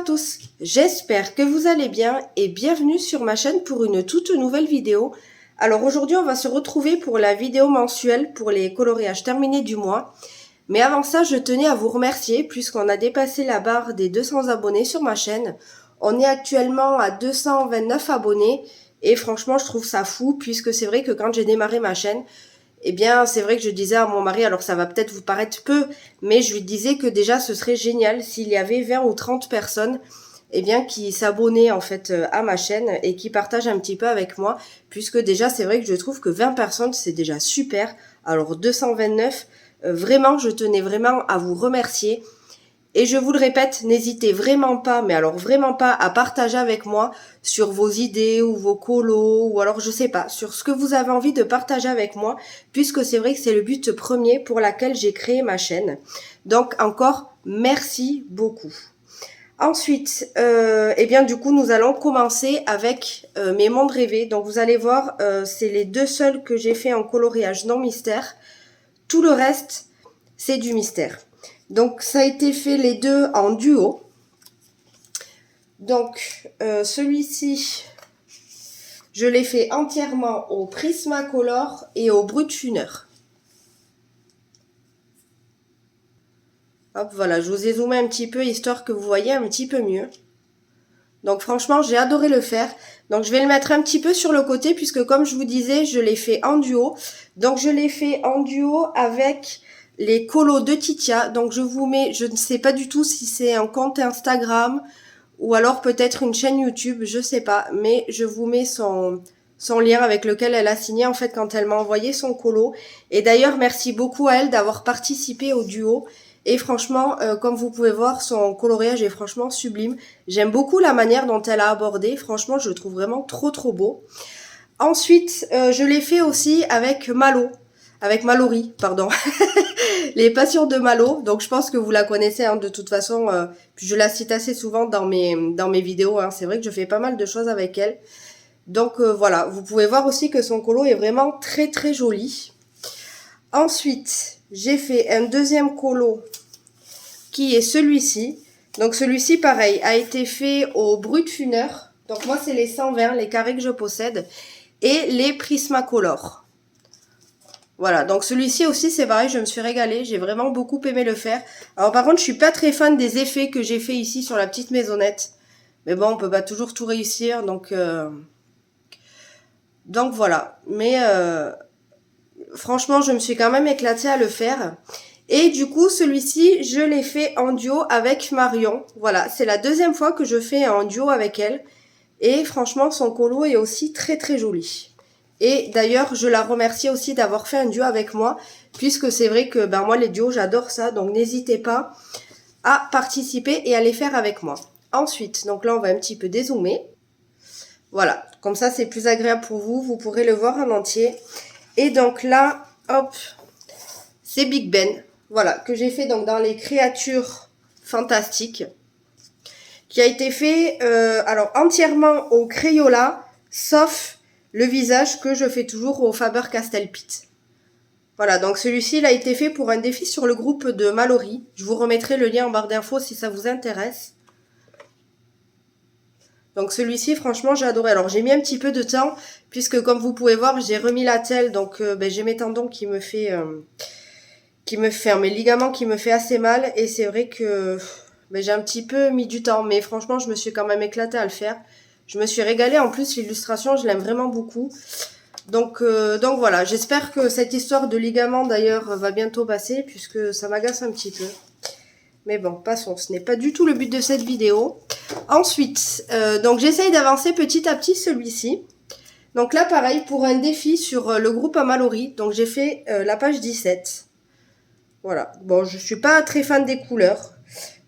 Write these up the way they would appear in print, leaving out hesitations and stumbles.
tous, j'espère que vous allez bien et bienvenue sur ma chaîne pour une toute nouvelle vidéo. Alors aujourd'hui on va se retrouver pour la vidéo mensuelle pour les coloriages terminés du mois. Mais avant ça je tenais à vous remercier puisqu'on a dépassé la barre des 200 abonnés sur ma chaîne. On est actuellement à 229 abonnés et franchement je trouve ça fou puisque c'est vrai que quand j'ai démarré ma chaîne, eh bien, c'est vrai que je disais à mon mari, alors ça va peut-être vous paraître peu, mais je lui disais que déjà ce serait génial s'il y avait 20 ou 30 personnes eh bien, qui s'abonnaient en fait à ma chaîne et qui partagent un petit peu avec moi, puisque déjà c'est vrai que je trouve que 20 personnes c'est déjà super. Alors 229, vraiment je tenais vraiment à vous remercier. Et je vous le répète, n'hésitez vraiment pas, mais alors vraiment pas à partager avec moi sur vos idées ou vos colos ou alors je sais pas, sur ce que vous avez envie de partager avec moi, puisque c'est vrai que c'est le but premier pour lequel j'ai créé ma chaîne. Donc encore, merci beaucoup. Ensuite, eh bien du coup nous allons commencer avec mes mondes rêvés. Donc vous allez voir, c'est les deux seuls que j'ai fait en coloriage non mystère. Tout le reste, c'est du mystère. Donc ça a été fait les deux en duo. Donc celui-ci, je l'ai fait entièrement au Prismacolor et au Brutfuner. Hop, voilà, je vous ai zoomé un petit peu histoire que vous voyez un petit peu mieux. Donc franchement, j'ai adoré le faire. Donc je vais le mettre un petit peu sur le côté puisque comme je vous disais, je l'ai fait en duo. Donc je l'ai fait en duo avec les colos de Titia. Donc je vous mets, je ne sais pas du tout si c'est un compte Instagram ou alors peut-être une chaîne YouTube, je sais pas. Mais je vous mets son lien avec lequel elle a signé en fait quand elle m'a envoyé son colo. Et d'ailleurs, merci beaucoup à elle d'avoir participé au duo. Et franchement, comme vous pouvez voir, son coloriage est franchement sublime. J'aime beaucoup la manière dont elle a abordé. Franchement, je le trouve vraiment trop beau. Ensuite, je l'ai fait aussi avec Mallory, pardon. Les passions de Malo. Donc, je pense que vous la connaissez hein, de toute façon. Puis je la cite assez souvent dans mes vidéos. Hein. C'est vrai que je fais pas mal de choses avec elle. Donc, voilà. Vous pouvez voir aussi que son colo est vraiment très joli. Ensuite, j'ai fait un deuxième colo qui est celui-ci. Donc celui-ci, pareil, a été fait au Brutfuner. Donc moi, c'est les 120, les carrés que je possède. Et les Prismacolor. Voilà, donc celui-ci aussi, c'est pareil, je me suis régalée. J'ai vraiment beaucoup aimé le faire. Alors par contre, je suis pas très fan des effets que j'ai fait ici sur la petite maisonnette. Mais bon, on peut pas toujours tout réussir. Donc voilà. Mais franchement, je me suis quand même éclatée à le faire. Et du coup, celui-ci, je l'ai fait en duo avec Marion. Voilà, c'est la deuxième fois que je fais en duo avec elle. Et franchement, son colo est aussi très joli. Et d'ailleurs, je la remercie aussi d'avoir fait un duo avec moi. Puisque c'est vrai que ben moi, les duos, j'adore ça. Donc n'hésitez pas à participer et à les faire avec moi. Ensuite, donc là, on va un petit peu dézoomer. Voilà, comme ça, c'est plus agréable pour vous. Vous pourrez le voir en entier. Et donc là, hop, c'est Big Ben. Voilà, que j'ai fait donc dans les créatures fantastiques. Qui a été fait, alors entièrement au Crayola, sauf le visage que je fais toujours au Faber-Castell-Pitt. Voilà, donc celui-ci, il a été fait pour un défi sur le groupe de Mallory. Je vous remettrai le lien en barre d'infos si ça vous intéresse. Donc celui-ci, franchement, j'ai adoré. Alors j'ai mis un petit peu de temps, puisque comme vous pouvez voir, j'ai remis la telle, donc j'ai mes tendons qui me fait mes ligaments qui me fait assez mal. Et c'est vrai que j'ai un petit peu mis du temps, mais franchement, je me suis quand même éclatée à le faire. Je me suis régalée. En plus, l'illustration, je l'aime vraiment beaucoup. Donc voilà, j'espère que cette histoire de ligaments, d'ailleurs, va bientôt passer, puisque ça m'agace un petit peu. Mais bon, passons, ce n'est pas du tout le but de cette vidéo. Ensuite, donc j'essaye d'avancer petit à petit celui-ci. Donc là, pareil, pour un défi sur le groupe à Mallory. Donc j'ai fait la page 17. Voilà, bon, je suis pas très fan des couleurs.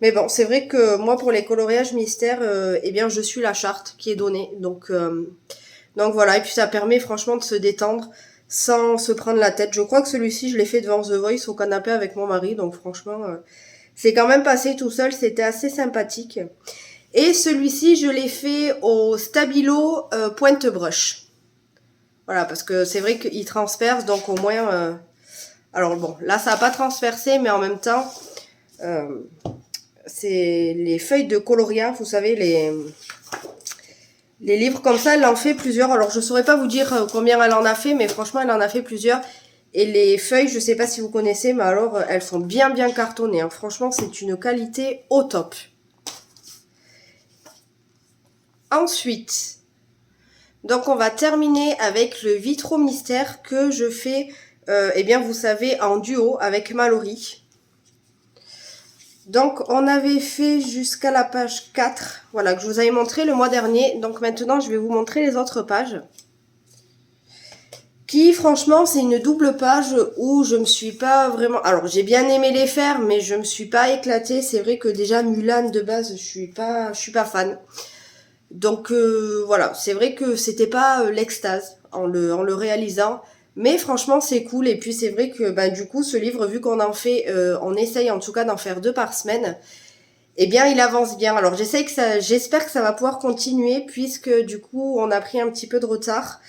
Mais bon, c'est vrai que moi, pour les coloriages mystères, eh bien, je suis la charte qui est donnée. Donc voilà, et puis ça permet franchement de se détendre sans se prendre la tête. Je crois que celui-ci, je l'ai fait devant The Voice au canapé avec mon mari. Donc franchement, c'est quand même passé tout seul. C'était assez sympathique. Et celui-ci, je l'ai fait au Stabilo Pointe Brush. Voilà, parce que c'est vrai qu'il transperce, donc au moins... alors bon, là, ça n'a pas transpercé, mais en même temps... C'est les feuilles de coloria, vous savez, les livres comme ça, elle en fait plusieurs. Alors, je saurais pas vous dire combien elle en a fait, mais franchement, elle en a fait plusieurs. Et les feuilles, je sais pas si vous connaissez, mais alors, elles sont bien cartonnées, hein. Franchement, c'est une qualité au top. Ensuite, donc on va terminer avec le Vitro Mystère que je fais, eh bien, vous savez, en duo avec Mallory. Donc, on avait fait jusqu'à la page 4, voilà, que je vous avais montré le mois dernier. Donc maintenant, je vais vous montrer les autres pages. Qui, franchement, c'est une double page où je me suis pas vraiment... Alors, j'ai bien aimé les faire, mais je me suis pas éclatée. C'est vrai que déjà, Mulan, de base, je suis pas fan. Donc, voilà, c'est vrai que c'était pas l'extase en le réalisant. Mais franchement, c'est cool. Et puis, c'est vrai que, ben, du coup, ce livre, vu qu'on en fait, on essaye en tout cas d'en faire 2 par semaine, eh bien, il avance bien. Alors, j'espère que ça va pouvoir continuer, puisque, du coup, on a pris un petit peu de retard.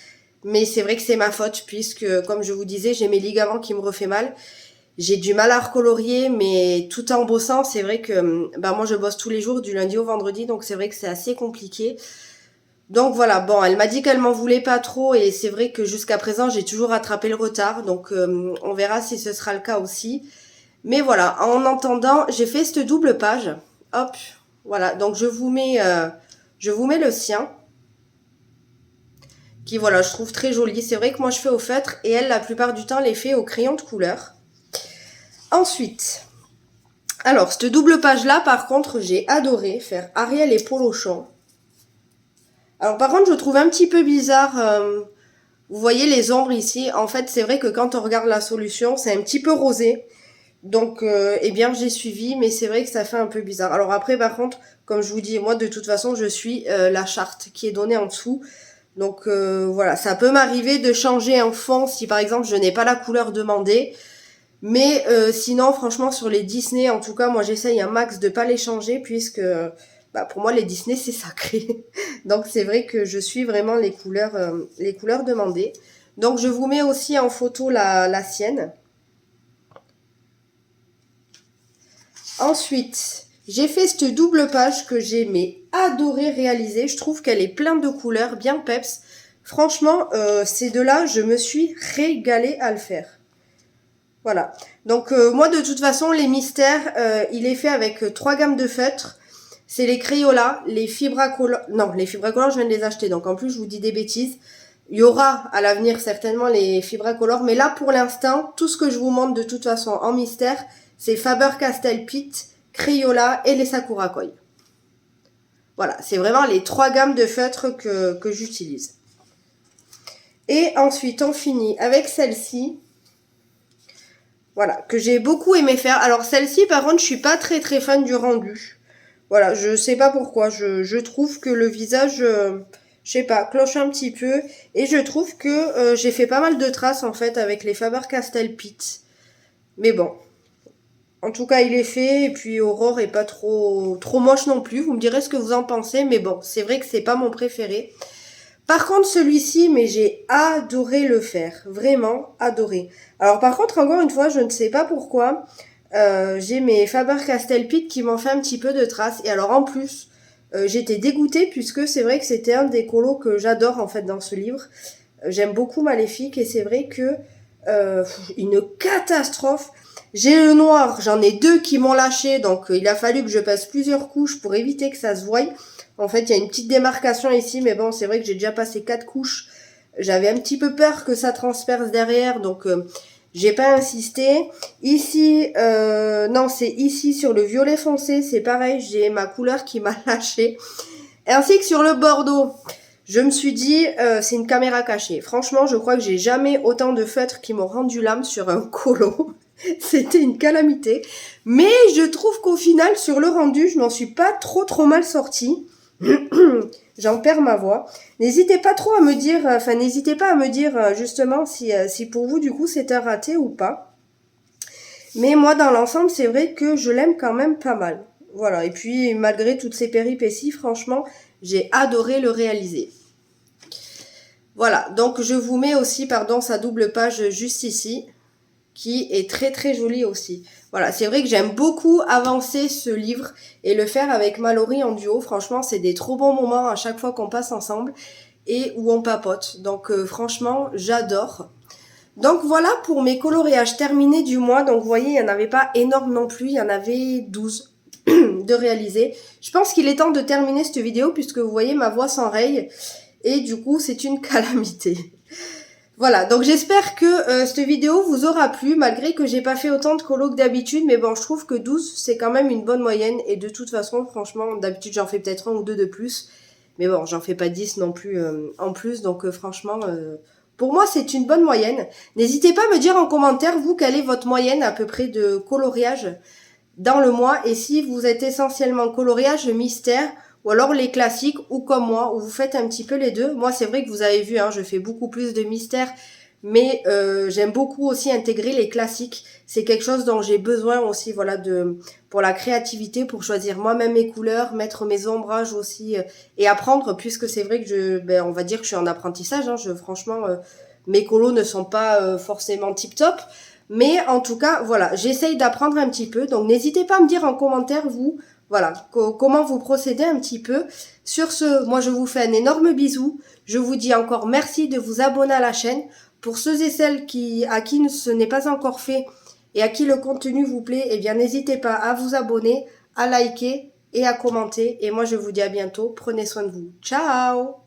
Mais c'est vrai que c'est ma faute, puisque, comme je vous disais, j'ai mes ligaments qui me refait mal. J'ai du mal à recolorier, mais tout en bossant, c'est vrai que, ben, moi, je bosse tous les jours, du lundi au vendredi, donc c'est vrai que c'est assez compliqué. Donc voilà, bon, elle m'a dit qu'elle m'en voulait pas trop et c'est vrai que jusqu'à présent, j'ai toujours rattrapé le retard. Donc on verra si ce sera le cas aussi. Mais voilà, en entendant, j'ai fait cette double page. Hop, voilà, donc je vous mets le sien. Qui voilà, je trouve très joli. C'est vrai que moi je fais au feutre et elle, la plupart du temps, les fait au crayon de couleur. Ensuite, alors, cette double page-là, par contre, j'ai adoré faire Ariel et Polochon. Alors par contre, je trouve un petit peu bizarre... vous voyez les ombres ici, en fait c'est vrai que quand on regarde la solution, c'est un petit peu rosé. Donc eh bien j'ai suivi, mais c'est vrai que ça fait un peu bizarre. Alors après par contre, comme je vous dis, moi de toute façon je suis la charte qui est donnée en dessous. Donc voilà, ça peut m'arriver de changer un fond si par exemple je n'ai pas la couleur demandée. Mais sinon franchement sur les Disney, en tout cas moi j'essaye un max de pas les changer puisque... bah, pour moi, les Disney, c'est sacré. Donc, c'est vrai que je suis vraiment les couleurs demandées. Donc, je vous mets aussi en photo la sienne. Ensuite, j'ai fait cette double page que j'ai adoré réaliser. Je trouve qu'elle est pleine de couleurs, bien peps. Franchement, ces deux-là, je me suis régalée à le faire. Voilà. Donc, moi, de toute façon, les mystères, il est fait avec 3 gammes de feutres. C'est les Crayola, les Fibracolor. Non, les Fibracolor, je viens de les acheter. Donc, en plus, je vous dis des bêtises. Il y aura à l'avenir certainement les Fibracolor. Mais là, pour l'instant, tout ce que je vous montre de toute façon en mystère, c'est Faber-Castell Pitt, Crayola et les Sakura Koi. Voilà, c'est vraiment les 3 gammes de feutres que j'utilise. Et ensuite, on finit avec celle-ci. Voilà, que j'ai beaucoup aimé faire. Alors, celle-ci, par contre, je suis pas très fan du rendu. Voilà, je sais pas pourquoi, je trouve que le visage, je sais pas, cloche un petit peu. Et je trouve que j'ai fait pas mal de traces en fait avec les Faber-Castell Pitt. Mais bon, en tout cas il est fait et puis Aurore est pas trop moche non plus. Vous me direz ce que vous en pensez, mais bon, c'est vrai que c'est pas mon préféré. Par contre celui-ci, mais j'ai adoré le faire, vraiment adoré. Alors par contre, encore une fois, je ne sais pas pourquoi... j'ai mes Faber-Castell Pitt qui m'ont fait un petit peu de traces. Et alors en plus, j'étais dégoûtée puisque c'est vrai que c'était un des colos que j'adore en fait dans ce livre. J'aime beaucoup Maléfique et c'est vrai que une catastrophe. J'ai le noir, j'en ai 2 qui m'ont lâché, donc il a fallu que je passe plusieurs couches pour éviter que ça se voie. En fait, il y a une petite démarcation ici, mais bon, c'est vrai que j'ai déjà passé 4 couches. J'avais un petit peu peur que ça transperce derrière, donc... j'ai pas insisté. Ici, non, c'est ici sur le violet foncé, c'est pareil, j'ai ma couleur qui m'a lâché. Ainsi que sur le bordeaux. Je me suis dit, c'est une caméra cachée. Franchement, je crois que j'ai jamais autant de feutres qui m'ont rendu l'âme sur un colo. C'était une calamité. Mais je trouve qu'au final, sur le rendu, je m'en suis pas trop mal sortie. J'en perds ma voix. N'hésitez pas à me dire justement si pour vous du coup c'est un raté ou pas. Mais moi dans l'ensemble c'est vrai que je l'aime quand même pas mal. Voilà, et puis malgré toutes ces péripéties, franchement, j'ai adoré le réaliser. Voilà, donc je vous mets aussi, pardon, sa double page juste ici. qui est très très joli aussi. Voilà, c'est vrai que j'aime beaucoup avancer ce livre et le faire avec Mallory en duo. Franchement, c'est des trop bons moments à chaque fois qu'on passe ensemble et où on papote. Donc franchement, j'adore. Donc voilà pour mes coloriages terminés du mois. Donc vous voyez, il n'y en avait pas énorme non plus, il y en avait 12 de réaliser. Je pense qu'il est temps de terminer cette vidéo puisque vous voyez ma voix s'enraye et du coup c'est une calamité. Voilà, donc j'espère que cette vidéo vous aura plu, malgré que j'ai pas fait autant de colos que d'habitude, mais bon, je trouve que 12, c'est quand même une bonne moyenne, et de toute façon, franchement, d'habitude, j'en fais peut-être un ou deux de plus, mais bon, j'en fais pas 10 non plus en plus, donc franchement, pour moi, c'est une bonne moyenne. N'hésitez pas à me dire en commentaire, vous, quelle est votre moyenne à peu près de coloriage dans le mois, et si vous êtes essentiellement coloriage mystère, ou alors les classiques, ou comme moi, où vous faites un petit peu les deux. Moi, c'est vrai que vous avez vu, hein, je fais beaucoup plus de mystère, mais j'aime beaucoup aussi intégrer les classiques. C'est quelque chose dont j'ai besoin aussi, voilà, pour la créativité, pour choisir moi-même mes couleurs, mettre mes ombrages aussi, et apprendre, puisque c'est vrai que on va dire que je suis en apprentissage, hein, franchement, mes colos ne sont pas forcément tip-top, mais en tout cas, voilà, j'essaye d'apprendre un petit peu. Donc, n'hésitez pas à me dire en commentaire, vous, voilà, comment vous procédez un petit peu. Sur ce, moi, je vous fais un énorme bisou. Je vous dis encore merci de vous abonner à la chaîne. Pour ceux et celles à qui ce n'est pas encore fait et à qui le contenu vous plaît, eh bien, n'hésitez pas à vous abonner, à liker et à commenter. Et moi, je vous dis à bientôt. Prenez soin de vous. Ciao!